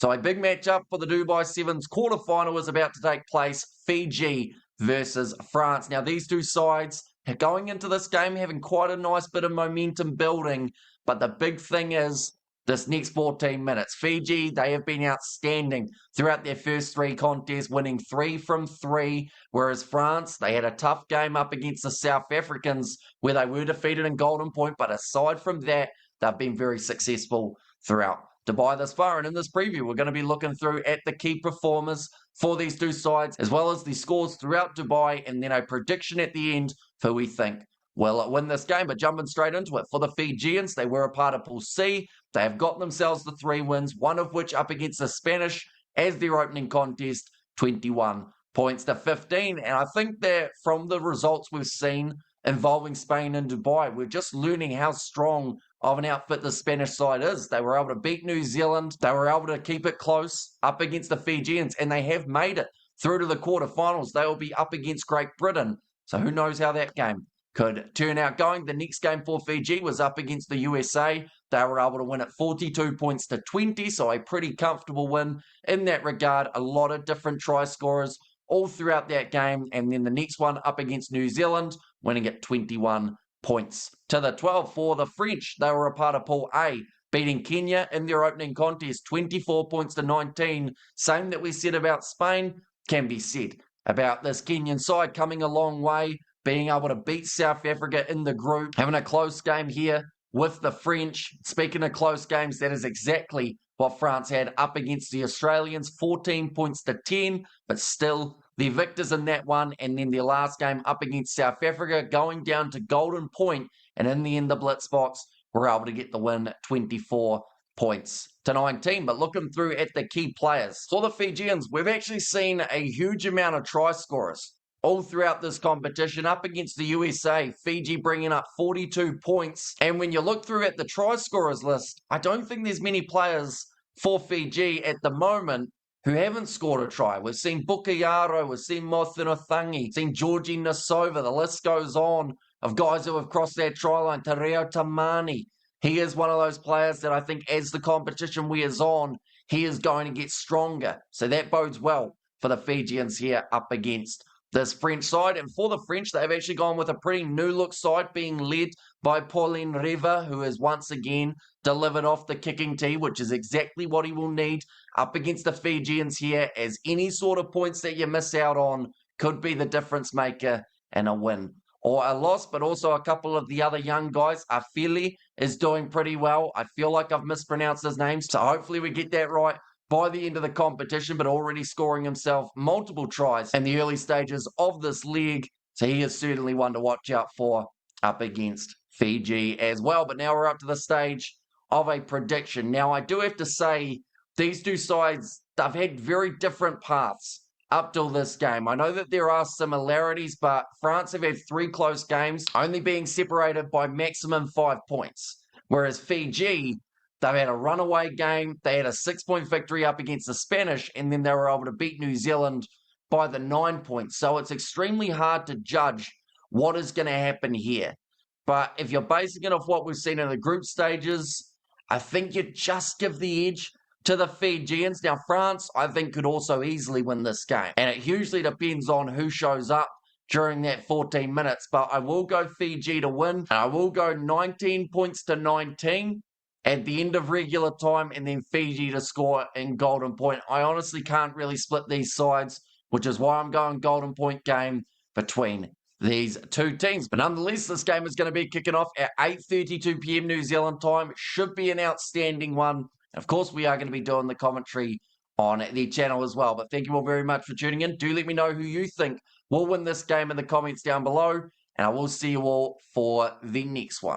So a big matchup for the Dubai Sevens quarterfinal is about to take place. Fiji versus France. Now, these two sides are going into this game having quite a nice bit of momentum building. But the big thing is this next 14 minutes. Fiji, they have been outstanding throughout their first three contests, winning 3 from 3. Whereas France, they had a tough game up against the South Africans where they were defeated in Golden Point. But aside from that, they've been very successful throughout Dubai thus far. And in this preview, we're going to be looking through at the key performers for these two sides, as well as the scores throughout Dubai, and then a prediction at the end for who we think will win this game. But jumping straight into it, for the Fijians, they were a part of Pool C. They have got themselves the 3 wins, one of which up against the Spanish as their opening contest, 21 points to 15. And I think that from the results we've seen involving Spain and Dubai, we're just learning how strong of an outfit the Spanish side is. They were able to beat New Zealand. They were able to keep it close up against the Fijians, and they have made it through to the quarterfinals. They will be up against Great Britain. So who knows how that game could turn out going. The next game for Fiji was up against the USA. They were able to win at 42 points to 20, so a pretty comfortable win in that regard. A lot of different try scorers all throughout that game. And then the next one up against New Zealand, winning at 21 points to the 12. For the French, they were a part of Pool A, beating Kenya in their opening contest, 24 points to 19. Same that we said about Spain can be said about this Kenyan side, coming a long way, being able to beat South Africa in the group, having a close game here with the French. Speaking of close games, that is exactly what France had up against the Australians, 14 points to 10, but still the victors in that one. And then their last game up against South Africa, going down to Golden Point, and in the end the Blitzbox were able to get the win, 24 points to 19. But looking through at the key players for the Fijians, we've actually seen a huge amount of try scorers all throughout this competition. Up against the USA, Fiji bringing up 42 points. And when you look through at the try scorers list, I don't think there's many players for Fiji at the moment who haven't scored a try. We've seen Bukayaro, we've seen Mothinothangi, seen Georgie Nasova. The list goes on of guys who have crossed that try line. Tereo Tamani, he is one of those players that I think as the competition wears on, he is going to get stronger. So that bodes well for the Fijians here up against this French side. And for the French, they've actually gone with a pretty new-look side being led by Pauline Riva, who has once again delivered off the kicking tee, which is exactly what he will need up against the Fijians here, as any sort of points that you miss out on could be the difference maker in a win or a loss. But also a couple of the other young guys. Afili is doing pretty well. I feel like I've mispronounced his name, so hopefully we get that right by the end of the competition, but already scoring himself multiple tries in the early stages of this league. So he is certainly one to watch out for up against Fiji as well. But now we're up to the stage of a prediction. Now, I do have to say, these two sides, they've had very different paths up till this game. I know that there are similarities, but France have had 3 close games, only being separated by maximum 5 points. Whereas Fiji, they've had a runaway game. They had a 6-point victory up against the Spanish, and then they were able to beat New Zealand by the 9 points. So it's extremely hard to judge what is going to happen here. But if you're basing it off what we've seen in the group stages, I think you just give the edge to the Fijians. Now, France, I think, could also easily win this game. And it hugely depends on who shows up during that 14 minutes. But I will go Fiji to win. And I will go 19 points to 19. At the end of regular time, and then Fiji to score in Golden Point. I honestly can't really split these sides, which is why I'm going Golden Point game between these two teams. But nonetheless, this game is going to be kicking off at 8:32 p.m. New Zealand time. It should be an outstanding one. And of course, we are going to be doing the commentary on the channel as well. But thank you all very much for tuning in. Do let me know who you think will win this game in the comments down below. And I will see you all for the next one.